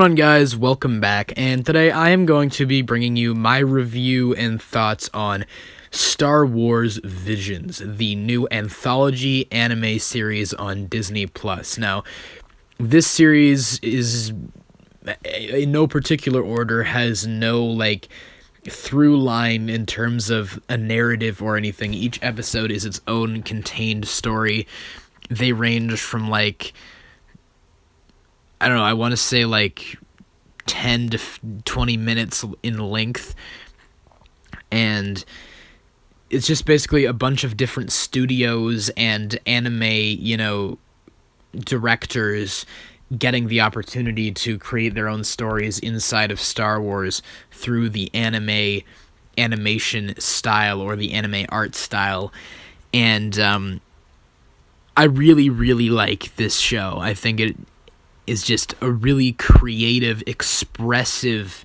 On guys, welcome back, and today I am going to be bringing you my review and thoughts on Star Wars Visions, the new anthology anime series on Disney+. Now, this series is, in no particular order, has no, through line in terms of a narrative or anything. Each episode is its own contained story. They range from, I don't know, I want to say 10 to 20 minutes in length, and it's just basically a bunch of different studios and anime, directors getting the opportunity to create their own stories inside of Star Wars through the animation style or the anime art style, and I really, really like this show. I think it is just a really creative, expressive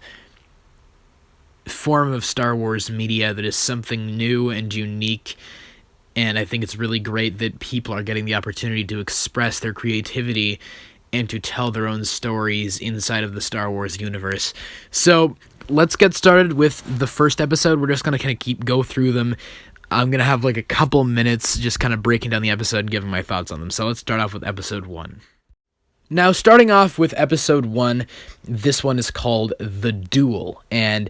form of Star Wars media that is something new and unique, and I think it's really great that people are getting the opportunity to express their creativity and to tell their own stories inside of the Star Wars universe. So, let's get started with the first episode. We're just going to go through them. I'm going to have a couple minutes just kind of breaking down the episode and giving my thoughts on them. So let's start off with episode 1. Now, starting off with episode 1, this one is called The Duel, and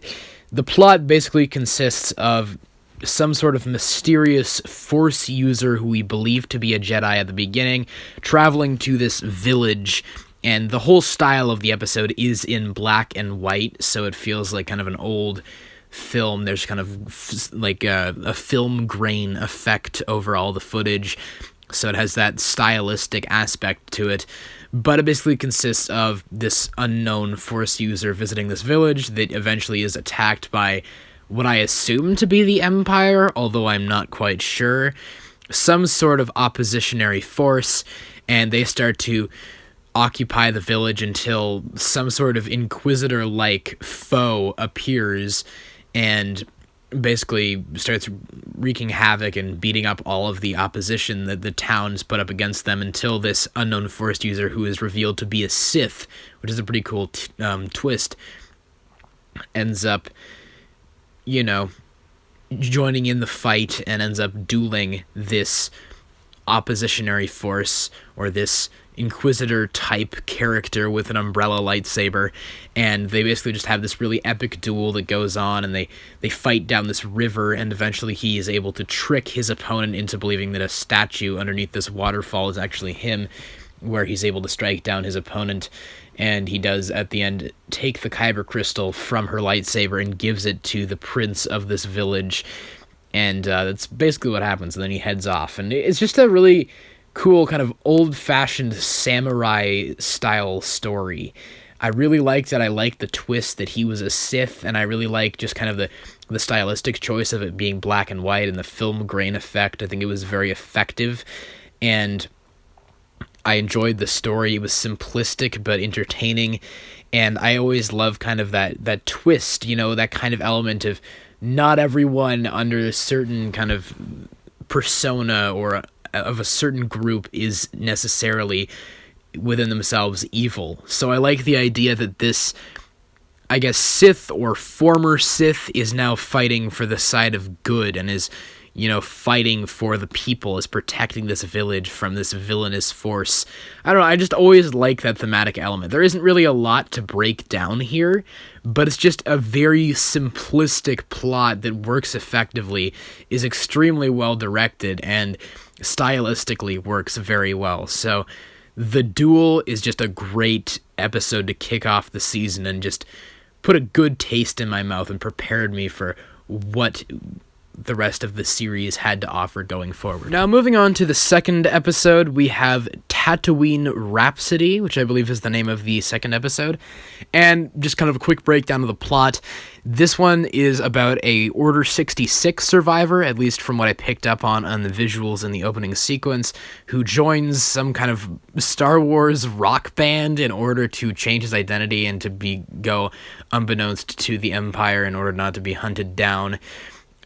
the plot basically consists of some sort of mysterious Force user who we believe to be a Jedi at the beginning, traveling to this village, and the whole style of the episode is in black and white, so it feels like kind of an old film. There's kind of a film grain effect over all the footage, so it has that stylistic aspect to it. But it basically consists of this unknown Force user visiting this village that eventually is attacked by what I assume to be the Empire, although I'm not quite sure. Some sort of oppositionary force, and they start to occupy the village until some sort of Inquisitor-like foe appears and basically starts wreaking havoc and beating up all of the opposition that the towns put up against them until this unknown Force user, who is revealed to be a Sith, which is a pretty cool twist, ends up, joining in the fight and ends up dueling this oppositionary force, or this Inquisitor-type character with an umbrella lightsaber, and they basically just have this really epic duel that goes on, and they fight down this river, and eventually he is able to trick his opponent into believing that a statue underneath this waterfall is actually him, where he's able to strike down his opponent, and he does, at the end, take the Kyber crystal from her lightsaber and gives it to the prince of this village, and that's basically what happens, and then he heads off, and it's just a really cool kind of old-fashioned samurai-style story. I really liked it. I liked the twist that he was a Sith, and I really like just kind of the stylistic choice of it being black and white and the film grain effect. I think it was very effective, and I enjoyed the story. It was simplistic but entertaining, and I always love kind of that twist, that kind of element of not everyone under a certain kind of persona or of a certain group is necessarily within themselves evil. So I like the idea that this, I guess, Sith or former Sith is now fighting for the side of good and is, fighting for the people, is protecting this village from this villainous force. I don't know, I just always like that thematic element. There isn't really a lot to break down here, but it's just a very simplistic plot that works effectively, is extremely well directed, and stylistically works very well. So The Duel is just a great episode to kick off the season and just put a good taste in my mouth and prepared me for what the rest of the series had to offer going forward. Now, moving on to the second episode, we have Tatooine Rhapsody, which I believe is the name of the second episode. And just kind of a quick breakdown of the plot. This one is about a Order 66 survivor, at least from what I picked up on the visuals in the opening sequence, who joins some kind of Star Wars rock band in order to change his identity and to go unbeknownst to the Empire in order not to be hunted down.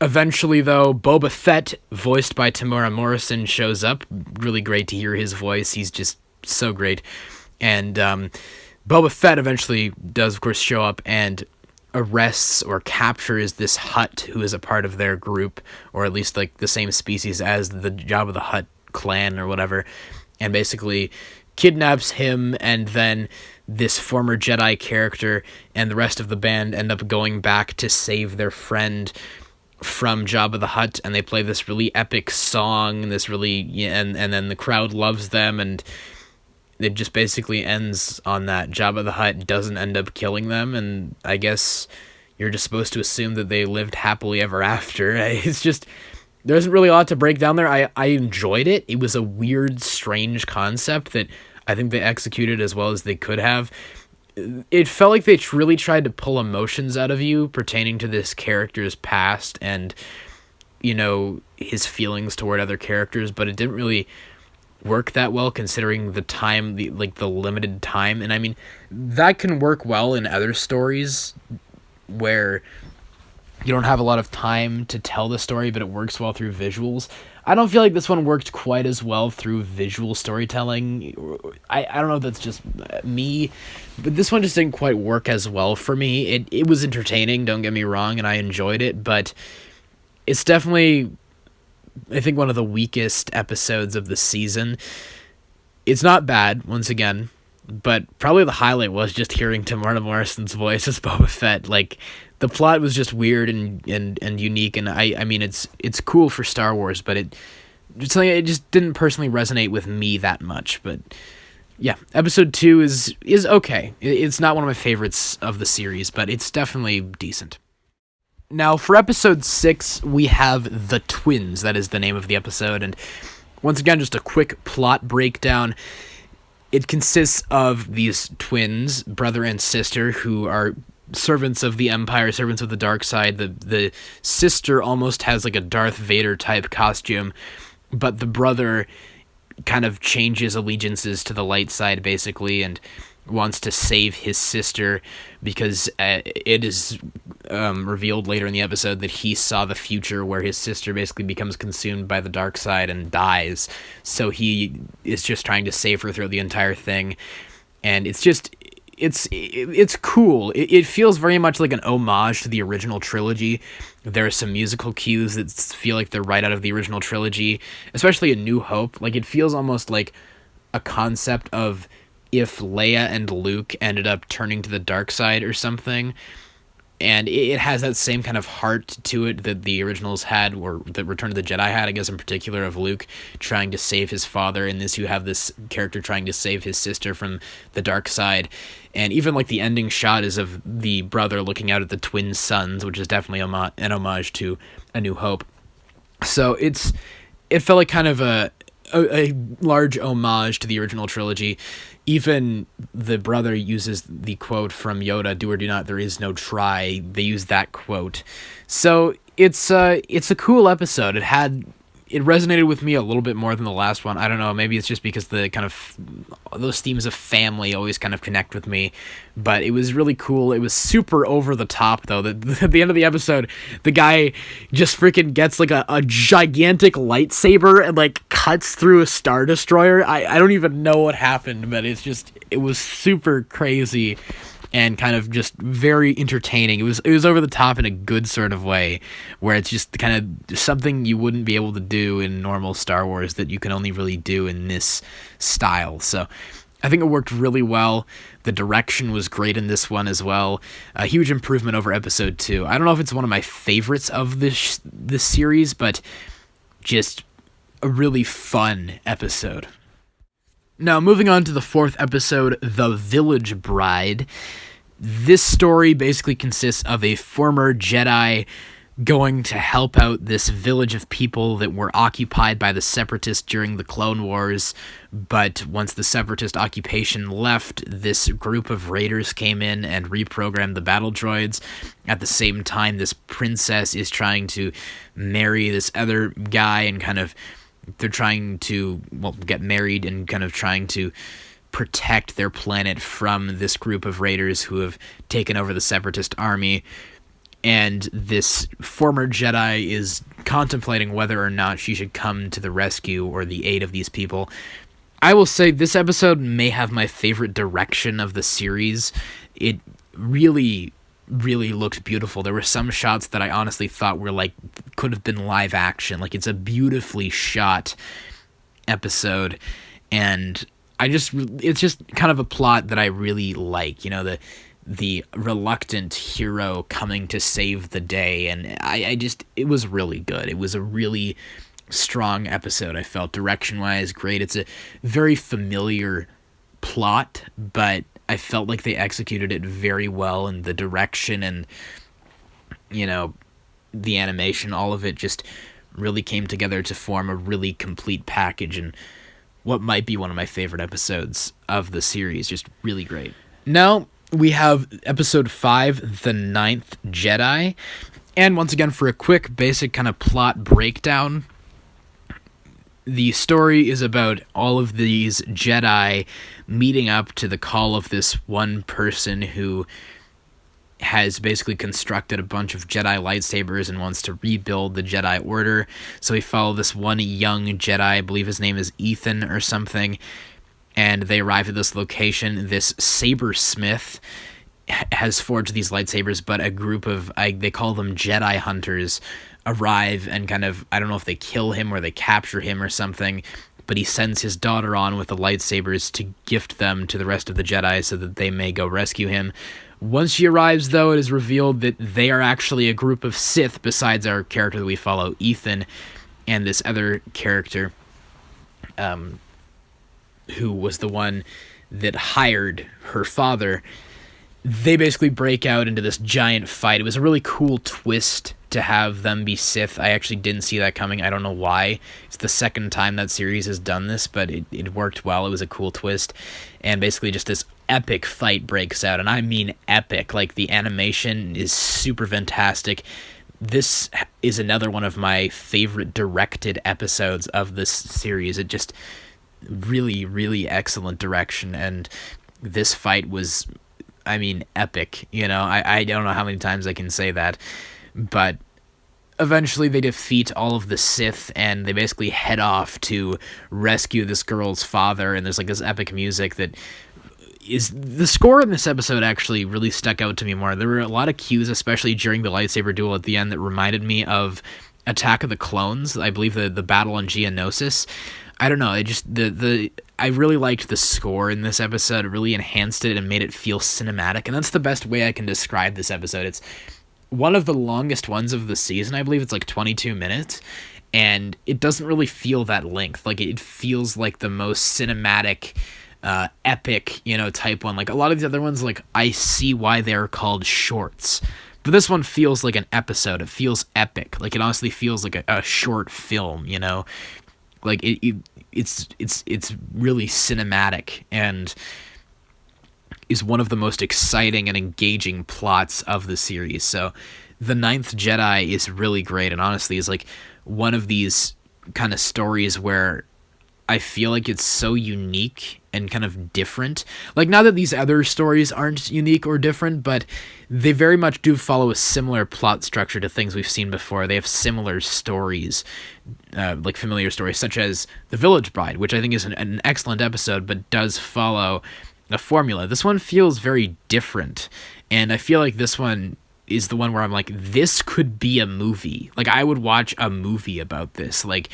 Eventually, though, Boba Fett, voiced by Tamora Morrison, shows up. Really great to hear his voice. He's just so great. And Boba Fett eventually does, of course, show up and arrests or captures this Hutt who is a part of their group, or at least like the same species as the Jabba the Hutt clan or whatever, and basically kidnaps him, and then this former Jedi character and the rest of the band end up going back to save their friend from Jabba the Hutt, and they play this really epic song, and then the crowd loves them, and it just basically ends on that. Jabba the Hutt doesn't end up killing them, and I guess you're just supposed to assume that they lived happily ever after. It's just, there isn't really a lot to break down there. I enjoyed it. It was a weird, strange concept that I think they executed as well as they could have. It felt like they really tried to pull emotions out of you pertaining to this character's past and, his feelings toward other characters, but it didn't really work that well considering the time, the limited time. And I mean, that can work well in other stories where you don't have a lot of time to tell the story, but it works well through visuals. I don't feel like this one worked quite as well through visual storytelling. I don't know if that's just me, but this one just didn't quite work as well for me. It was entertaining, don't get me wrong, and I enjoyed it, but it's definitely, I think, one of the weakest episodes of the season. It's not bad, once again, but probably the highlight was just hearing Tamara Morrison's voice as Boba Fett. Like, the plot was just weird and unique, and I mean, it's cool for Star Wars, but it just didn't personally resonate with me that much. But yeah, episode 2 is okay. It's not one of my favorites of the series, but it's definitely decent. Now, for episode 6, we have The Twins. That is the name of the episode, and once again, just a quick plot breakdown. It consists of these twins, brother and sister, who are servants of the Empire, servants of the dark side. The sister almost has like a Darth Vader type costume, but the brother kind of changes allegiances to the light side, basically, and wants to save his sister because it is revealed later in the episode that he saw the future where his sister basically becomes consumed by the dark side and dies. So he is just trying to save her through the entire thing, and it's just, it's cool. It feels very much like an homage to the original trilogy. There are some musical cues that feel like they're right out of the original trilogy, especially A New Hope. Like, it feels almost like a concept of if Leia and Luke ended up turning to the dark side or something. And it has that same kind of heart to it that the originals had, or that Return of the Jedi had, I guess, in particular, of Luke trying to save his father. In this, you have this character trying to save his sister from the dark side. And even, like, the ending shot is of the brother looking out at the twin sons, which is definitely an homage to A New Hope. So it felt like kind of a large homage to the original trilogy. Even the brother uses the quote from Yoda, "Do or do not, there is no try." They use that quote. So it's a cool episode. It resonated with me a little bit more than the last one. I don't know, maybe it's just because the kind of those themes of family always kind of connect with me, but it was really cool. It was super over the top, though. At the end of the episode, the guy just freaking gets like a gigantic lightsaber and like cuts through a Star Destroyer. I don't even know what happened, but it was super crazy and kind of just very entertaining. It was over the top in a good sort of way, where it's just kind of something you wouldn't be able to do in normal Star Wars that you can only really do in this style. So I think it worked really well. The direction was great in this one as well. A huge improvement over episode 2. I don't know if it's one of my favorites of this series, but just a really fun episode. Now, moving on to the 4th episode, The Village Bride. This story basically consists of a former Jedi going to help out this village of people that were occupied by the Separatists during the Clone Wars. But once the Separatist occupation left, this group of raiders came in and reprogrammed the battle droids. At the same time, this princess is trying to marry this other guy, and kind of they're trying to, get married and kind of trying to protect their planet from this group of raiders who have taken over the Separatist army. And this former Jedi is contemplating whether or not she should come to the rescue or the aid of these people. I will say this episode may have my favorite direction of the series. It really, really looked beautiful. There were some shots that I honestly thought were like could have been live action. Like, it's a beautifully shot episode, and it's just kind of a plot that I really like. You know, the reluctant hero coming to save the day, and it was really good. It was a really strong episode. I felt direction-wise great. It's a very familiar plot, but I felt like they executed it very well, and the direction and, you know, the animation, all of it just really came together to form a really complete package, and what might be one of my favorite episodes of the series. Just really great. Now we have episode 5, The Ninth Jedi, and once again, for a quick basic kind of plot breakdown, the story is about all of these Jedi meeting up to the call of this one person who has basically constructed a bunch of Jedi lightsabers and wants to rebuild the Jedi Order. So we follow this one young Jedi, I believe his name is Ethan or something, and they arrive at this location. This sabersmith has forged these lightsabers, but a group of, they call them Jedi hunters, arrive and kind of, I don't know if they kill him or they capture him or something, but he sends his daughter on with the lightsabers to gift them to the rest of the Jedi so that they may go rescue him. Once she arrives, though, it is revealed that they are actually a group of Sith besides our character that we follow, Ethan, and this other character, who was the one that hired her father. They basically break out into this giant fight. It was a really cool twist to have them be Sith. I actually didn't see that coming. I don't know why. It's the second time that series has done this, but it worked well. It was a cool twist. And basically just this epic fight breaks out. And I mean epic. Like, the animation is super fantastic. This is another one of my favorite directed episodes of this series. It just really, really excellent direction. And this fight was, I mean, epic. You know, I don't know how many times I can say that. But eventually they defeat all of the Sith, and they basically head off to rescue this girl's father, and there's like this epic music that is... The score in this episode actually really stuck out to me more. There were a lot of cues, especially during the lightsaber duel at the end, that reminded me of Attack of the Clones. I believe the battle on Geonosis. I don't know, it just... I really liked the score in this episode. It really enhanced it and made it feel cinematic, and that's the best way I can describe this episode. It's one of the longest ones of the season. I believe it's like 22 minutes, and it doesn't really feel that length. Like, it feels like the most cinematic, epic, you know, type one. Like, a lot of the other ones, like, I see why they're called shorts, but this one feels like an episode. It feels epic. Like, it honestly feels like a short film, you know? Like, it's really cinematic, and is one of the most exciting and engaging plots of the series. So The Ninth Jedi is really great, and honestly is like one of these kind of stories where I feel like it's so unique and kind of different. Like, not that these other stories aren't unique or different, but they very much do follow a similar plot structure to things we've seen before. They have similar stories, like familiar stories, such as The Village Bride, which I think is an excellent episode, but does follow a formula. This one feels very different, and I feel like this one is the one where I'm like, this could be a movie. Like, I would watch a movie about this. Like,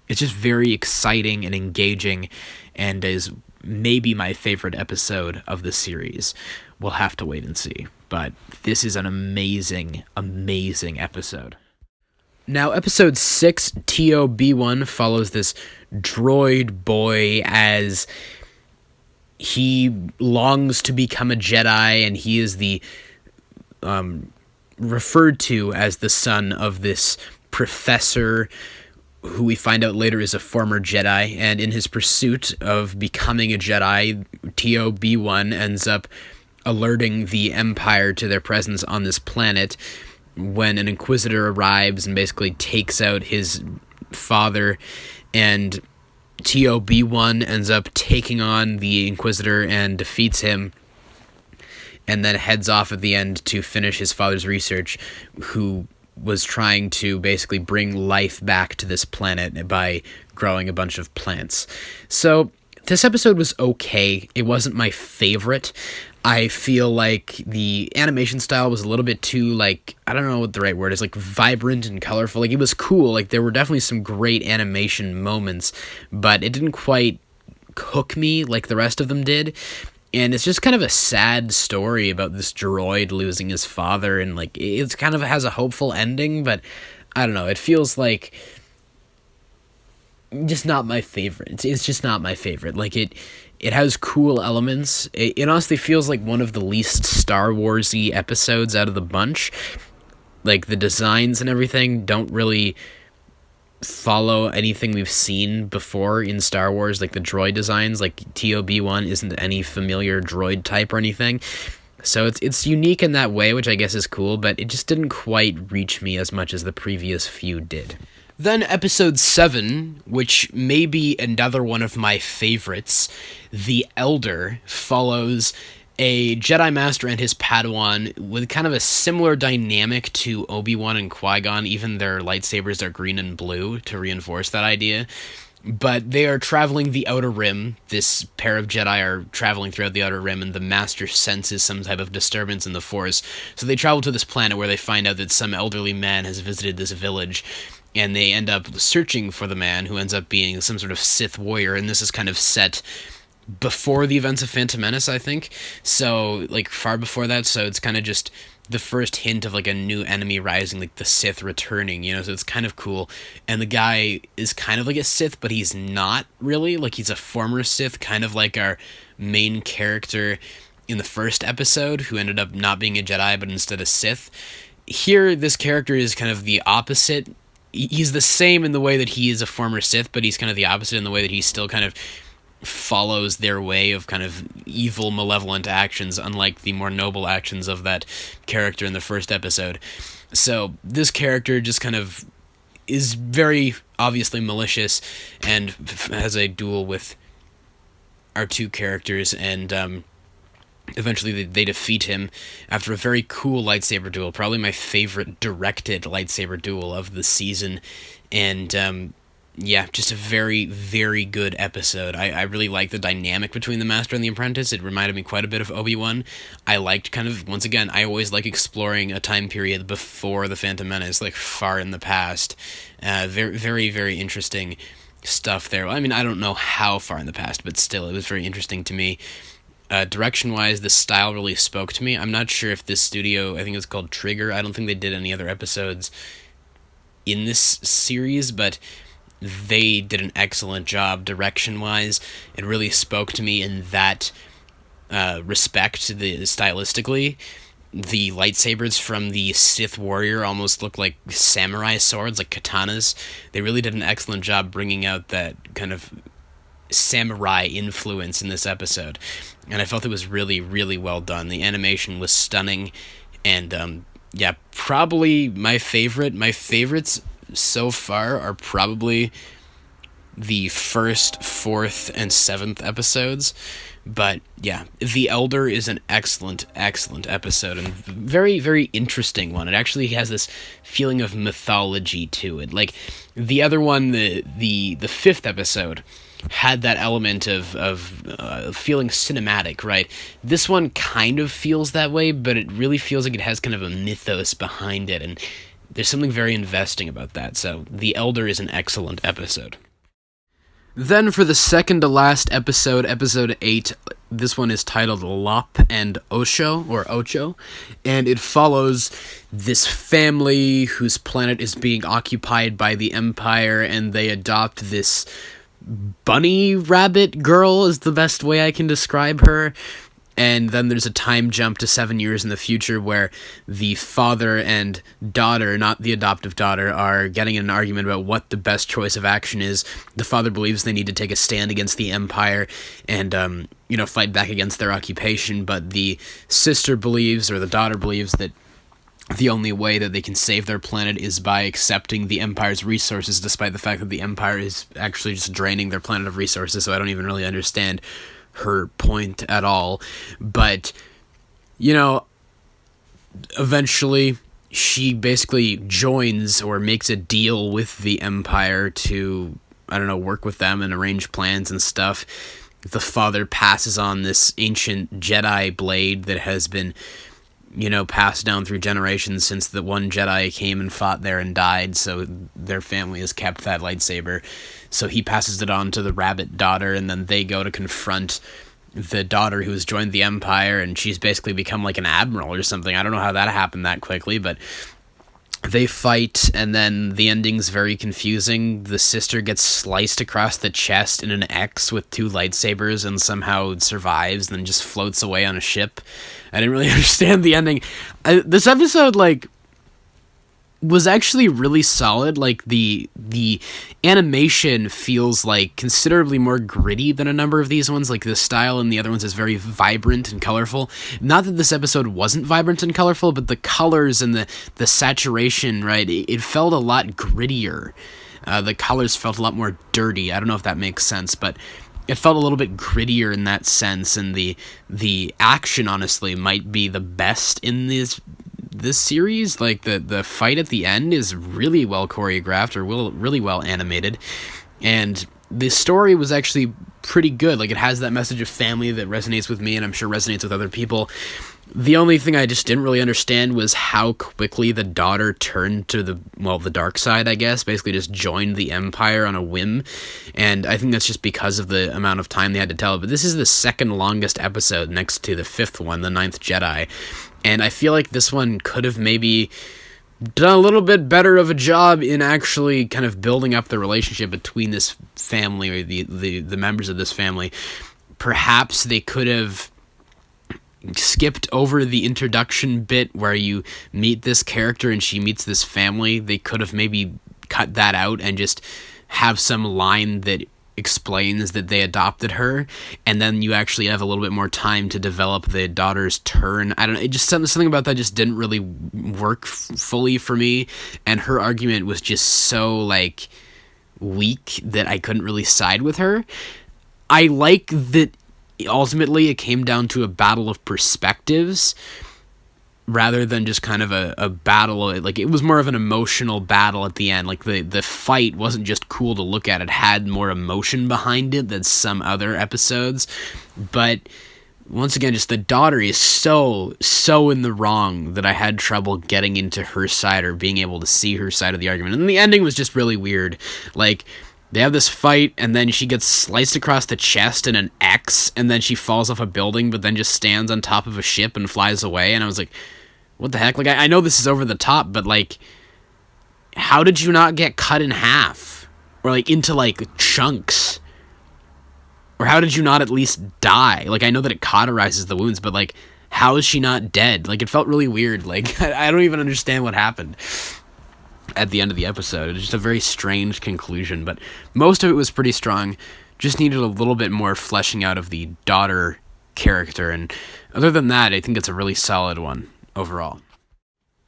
it's just very exciting and engaging, and is maybe my favorite episode of the series. We'll have to wait and see, but this is an amazing, amazing episode. Now, episode 6, TOB1, follows this droid boy as he longs to become a Jedi, and he is the referred to as the son of this professor, who we find out later is a former Jedi. And in his pursuit of becoming a Jedi, TOB1 ends up alerting the Empire to their presence on this planet when an Inquisitor arrives and basically takes out his father, and TOB1 ends up taking on the Inquisitor and defeats him, and then heads off at the end to finish his father's research, who was trying to basically bring life back to this planet by growing a bunch of plants. So This episode was okay. It wasn't my favorite. I feel like the animation style was a little bit too, like, I don't know what the right word is, like, vibrant and colorful. Like, it was cool. Like, there were definitely some great animation moments, but it didn't quite hook me like the rest of them did. And it's just kind of a sad story about this droid losing his father, and, like, it kind of has a hopeful ending, but I don't know. It feels like just not my favorite. It's just not my favorite. Like, it has cool elements. It honestly feels like one of the least Star Wars-y episodes out of the bunch. Like, the designs and everything don't really follow anything we've seen before in Star Wars. Like, the droid designs, like TOB1 isn't any familiar droid type or anything. So it's unique in that way, which I guess is cool, but it just didn't quite reach me as much as the previous few did. Then episode 7, which may be another one of my favorites, The Elder, follows a Jedi Master and his Padawan with kind of a similar dynamic to Obi-Wan and Qui-Gon. Even their lightsabers are green and blue to reinforce that idea. But they are traveling the Outer Rim. This pair of Jedi are traveling throughout the Outer Rim, and the Master senses some type of disturbance in the Force. So they travel to this planet where they find out that some elderly man has visited this village, and they end up searching for the man, who ends up being some sort of Sith warrior, and this is kind of set before the events of Phantom Menace, I think. So, like, far before that, so it's kind of just the first hint of, like, a new enemy rising, like the Sith returning, you know, so it's kind of cool. And the guy is kind of like a Sith, but he's not really. Like, he's a former Sith, kind of like our main character in the first episode, who ended up not being a Jedi, but instead a Sith. Here, this character is kind of the opposite. He's the same in the way that he is a former Sith, but he's kind of the opposite in the way that he still kind of follows their way of kind of evil, malevolent actions, unlike the more noble actions of that character in the first episode. So this character just kind of is very obviously malicious and has a duel with our two characters, and eventually they defeat him after a very cool lightsaber duel, probably my favorite directed lightsaber duel of the season. And yeah, just a very, very good episode. I really like the dynamic between the Master and the Apprentice. It reminded me quite a bit of Obi-Wan. I liked kind of, once again, I always like exploring a time period before the Phantom Menace, like far in the past. Very, very, very interesting stuff there. I mean, I don't know how far in the past, but still, it was very interesting to me. Direction-wise, the style really spoke to me. I'm not sure if this studio, I think it's called Trigger, I don't think they did any other episodes in this series, but they did an excellent job direction-wise. It really spoke to me in that respect, stylistically. The lightsabers from the Sith warrior almost look like samurai swords, like katanas. They really did an excellent job bringing out that kind of samurai influence in this episode, and I felt it was really, really well done. The animation was stunning, and yeah, probably my favorites so far are probably the first, fourth, and seventh episodes. But yeah, The Elder is an excellent episode, and very, very interesting one. It actually has this feeling of mythology to it. Like the other one, the fifth episode had that element of feeling cinematic, right? This one kind of feels that way, but it really feels like it has kind of a mythos behind it, and there's something very investing about that. So The Elder is an excellent episode. Then for the second to last episode, episode 8, this one is titled Lop and Osho, or Ocho, and it follows this family whose planet is being occupied by the Empire, and they adopt this bunny rabbit girl is the best way I can describe her. And then there's a time jump to 7 years in the future where the father and daughter, not the adoptive daughter, are getting in an argument about what the best choice of action is. The father believes they need to take a stand against the Empire and, fight back against their occupation, but the sister believes, or the daughter believes, that the only way that they can save their planet is by accepting the Empire's resources, despite the fact that the Empire is actually just draining their planet of resources, so I don't even really understand her point at all. But, eventually she basically joins or makes a deal with the Empire to, work with them and arrange plans and stuff. the father passes on this ancient Jedi blade that has been, passed down through generations since the one Jedi came and fought there and died, so their family has kept that lightsaber. So he passes it on to the rabbit daughter, and then they go to confront the daughter who has joined the Empire, and she's basically become like an admiral or something. I don't know how that happened that quickly, but they fight, and then the ending's very confusing. The sister gets sliced across the chest in an X with 2 lightsabers and somehow survives, and then just floats away on a ship. I didn't really understand the ending. This episode, was actually really solid. The animation feels considerably more gritty than a number of these ones. The style in the other ones is very vibrant and colorful. Not that this episode wasn't vibrant and colorful, but the colors and the saturation, right, it felt a lot grittier. The colors felt a lot more dirty. I don't know if that makes sense, but it felt a little bit grittier in that sense, and the action, honestly, might be the best in this series. The fight at the end is really well choreographed, or really well animated, and the story was actually pretty good. It has that message of family that resonates with me, and I'm sure resonates with other people. The only thing I just didn't really understand was how quickly the daughter turned to the dark side, I guess. Basically just joined the Empire on a whim, and I think that's just because of the amount of time they had to tell it. But this is the second longest episode next to the 5th one, the Ninth Jedi, and I feel like this one could have maybe done a little bit better of a job in actually kind of building up the relationship between this family, or the members of this family. Perhaps they could have skipped over the introduction bit where you meet this character and she meets this family. They could have maybe cut that out and just have some line that explains that they adopted her, and then you actually have a little bit more time to develop the daughter's turn. I don't know, it just something about that just didn't really work fully for me, and her argument was just so weak that I couldn't really side with her. I like that ultimately it came down to a battle of perspectives rather than just kind of a battle. It was more of an emotional battle at the end. The fight wasn't just cool to look at, it had more emotion behind it than some other episodes. But once again, just the daughter is so in the wrong that I had trouble getting into her side or being able to see her side of the argument. And the ending was just really weird. They have this fight, and then she gets sliced across the chest in an X, and then she falls off a building, but then just stands on top of a ship and flies away. And I was like, what the heck? I know this is over the top, but how did you not get cut in half? Or into chunks? Or how did you not at least die? I know that it cauterizes the wounds, but how is she not dead? It felt really weird. I don't even understand what happened at the end of the episode. It was just a very strange conclusion, but most of it was pretty strong. Just needed a little bit more fleshing out of the daughter character, and other than that, I think it's a really solid one overall.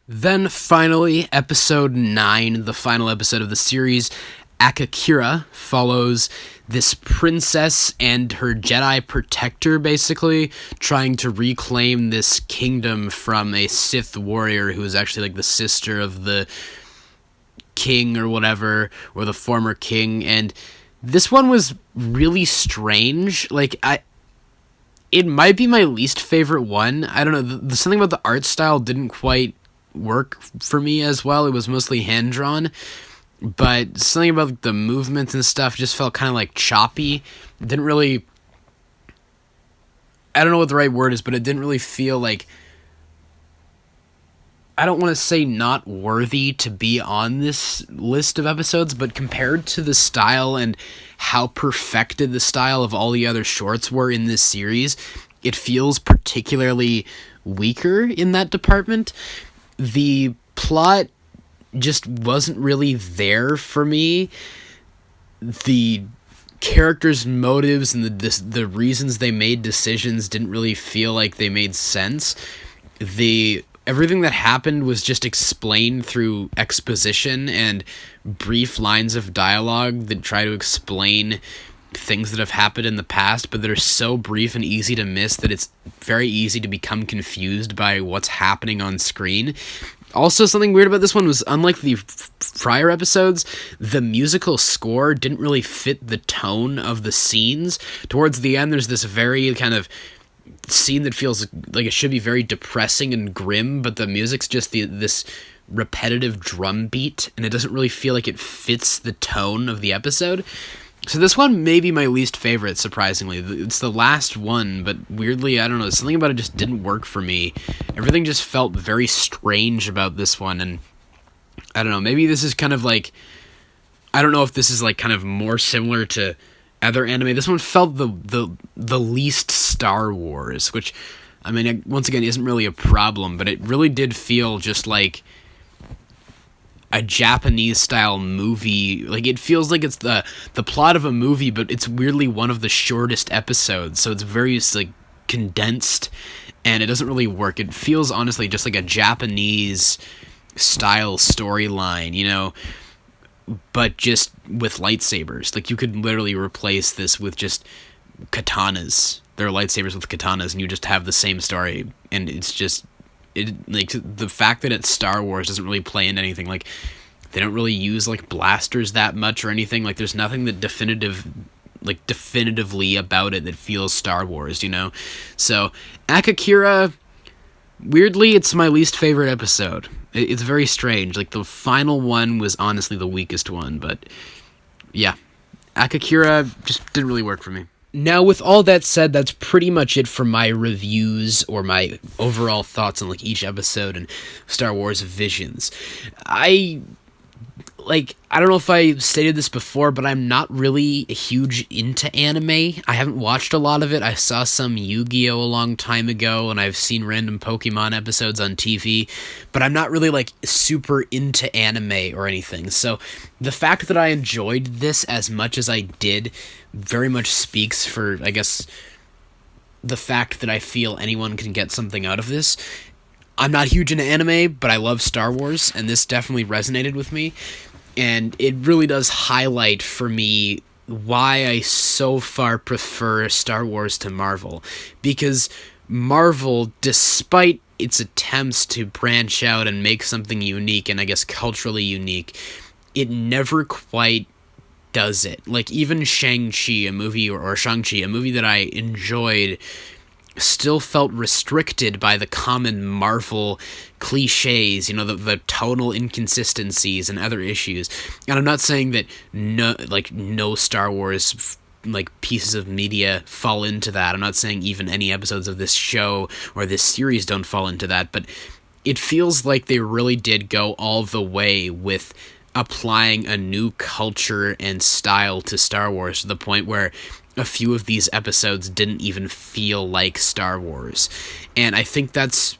Then finally, episode 9, the final episode of the series, Akakira, follows this princess and her Jedi protector, basically, trying to reclaim this kingdom from a Sith warrior who is actually the sister of the king or whatever, or the former king. And this one was really strange. It might be my least favorite one. I don't know, something about the art style didn't quite work for me as well. It was mostly hand-drawn, but something about the movements and stuff just felt kind of choppy. It didn't really, I don't know what the right word is, but it didn't really feel I don't want to say not worthy to be on this list of episodes, but compared to the style and how perfected the style of all the other shorts were in this series, it feels particularly weaker in that department. The plot just wasn't really there for me. The characters' motives and the reasons they made decisions didn't really feel like they made sense. Everything that happened was just explained through exposition and brief lines of dialogue that try to explain things that have happened in the past, but that are so brief and easy to miss that it's very easy to become confused by what's happening on screen. Also, something weird about this one was, unlike the prior episodes, the musical score didn't really fit the tone of the scenes. Towards the end, there's this very kind of scene that feels like it should be very depressing and grim, but the music's just this repetitive drum beat, and it doesn't really feel like it fits the tone of the episode. So this one may be my least favorite, surprisingly. It's the last one, but weirdly, I don't know, something about it just didn't work for me. Everything just felt very strange about this one, and I don't know, maybe this is kind of like, I don't know if this is like kind of more similar to other anime. This one felt the least Star Wars, which, I mean, once again, isn't really a problem, but it really did feel just like a Japanese-style movie. Like, it feels like it's the plot of a movie, but it's weirdly one of the shortest episodes, so it's very, like, condensed, and it doesn't really work. It feels, honestly, just like a Japanese-style storyline, you know, but just with lightsabers. Like, you could literally replace this with just katanas. There are lightsabers with katanas, and you just have the same story, and it's just... like, the fact that it's Star Wars doesn't really play into anything. Like, they don't really use, like, blasters that much or anything. Like, there's nothing that definitively about it that feels Star Wars, you know? So, Akakira, weirdly, it's my least favorite episode. It's very strange. Like, the final one was honestly the weakest one, but yeah. Akakira just didn't really work for me. Now, with all that said, that's pretty much it for my reviews or my overall thoughts on, like, each episode and Star Wars Visions. I don't know if I stated this before, but I'm not really huge into anime. I haven't watched a lot of it. I saw some Yu-Gi-Oh! A long time ago, and I've seen random Pokemon episodes on TV, but I'm not really, like, super into anime or anything. So the fact that I enjoyed this as much as I did very much speaks for, I guess, the fact that I feel anyone can get something out of this. I'm not huge into anime, but I love Star Wars, and this definitely resonated with me. And it really does highlight for me why I so far prefer Star Wars to Marvel. Because Marvel, despite its attempts to branch out and make something unique, and I guess culturally unique, it never quite does it. Like, even Shang-Chi, a movie, or Shang-Chi, a movie that I enjoyed, still felt restricted by the common Marvel cliches, you know, the tonal inconsistencies and other issues. And I'm not saying that no Star Wars like pieces of media fall into that. I'm not saying even any episodes of this show or this series don't fall into that, but it feels like they really did go all the way with applying a new culture and style to Star Wars, to the point where a few of these episodes didn't even feel like Star Wars. And I think that's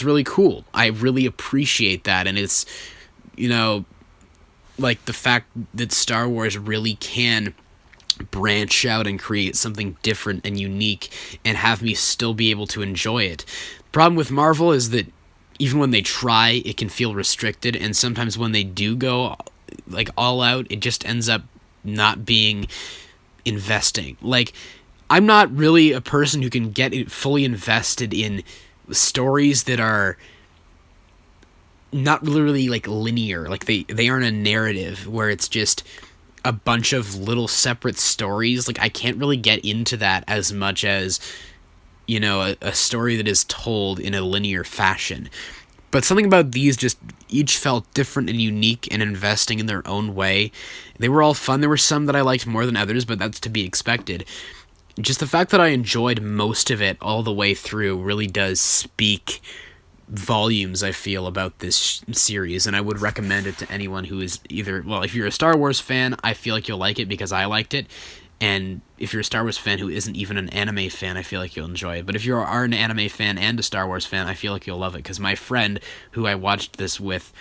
really cool. I really appreciate that. And it's, you know, like, the fact that Star Wars really can branch out and create something different and unique and have me still be able to enjoy it. The problem with Marvel is that even when they try, it can feel restricted, and sometimes when they do go, like, all out, it just ends up not being investing. Like, I'm not really a person who can get fully invested in stories that are not really, like, linear. Like, they aren't a narrative where it's just a bunch of little separate stories. Like, I can't really get into that as much as, you know, a story that is told in a linear fashion. But something about these just each felt different and unique and investing in their own way. They were all fun. There were some that I liked more than others, but that's to be expected. Just the fact that I enjoyed most of it all the way through really does speak volumes, I feel, about this series, and I would recommend it to anyone who is either, well, if you're a Star Wars fan, I feel like you'll like it because I liked it, and if you're a Star Wars fan who isn't even an anime fan, I feel like you'll enjoy it. But if you are an anime fan and a Star Wars fan, I feel like you'll love it, because my friend who I watched this with,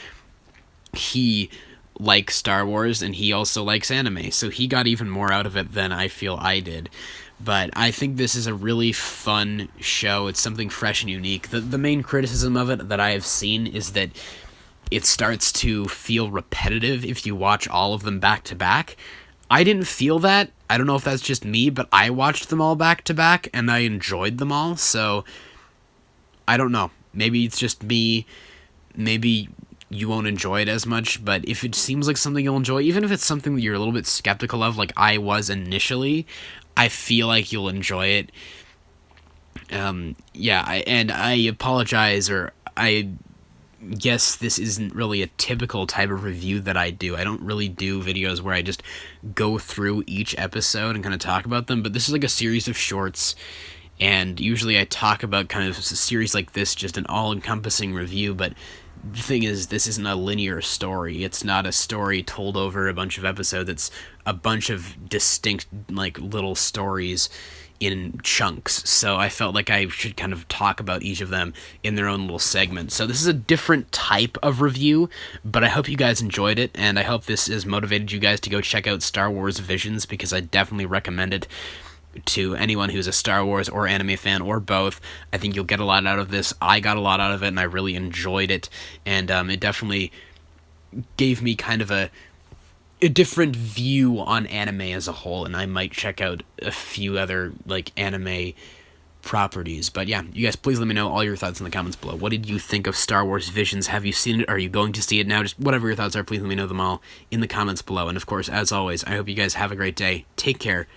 he likes Star Wars, and he also likes anime, so he got even more out of it than I feel I did. But I think this is a really fun show. It's something fresh and unique. The main criticism of it that I have seen is that it starts to feel repetitive if you watch all of them back to back. I didn't feel that. I don't know if that's just me, but I watched them all back to back, and I enjoyed them all, so I don't know. Maybe it's just me. Maybe you won't enjoy it as much, but if it seems like something you'll enjoy, even if it's something that you're a little bit skeptical of, like I was initially, I feel like you'll enjoy it. I apologize, or I guess this isn't really a typical type of review that I do. I don't really do videos where I just go through each episode and kind of talk about them, but this is like a series of shorts, and usually I talk about kind of a series like this, just an all-encompassing review, but the thing is, this isn't a linear story. It's not a story told over a bunch of episodes. It's a bunch of distinct, like, little stories in chunks. So I felt like I should kind of talk about each of them in their own little segment. So this is a different type of review, but I hope you guys enjoyed it, and I hope this has motivated you guys to go check out Star Wars Visions, because I definitely recommend it to anyone who's a Star Wars or anime fan, or both. I think you'll get a lot out of this. I got a lot out of it, and I really enjoyed it, and it definitely gave me kind of a different view on anime as a whole, and I might check out a few other, like, anime properties. But yeah, you guys, please let me know all your thoughts in the comments below. What did you think of Star Wars Visions? Have you seen it? Are you going to see it now? Just whatever your thoughts are, please let me know them all in the comments below. And of course, as always, I hope you guys have a great day. Take care,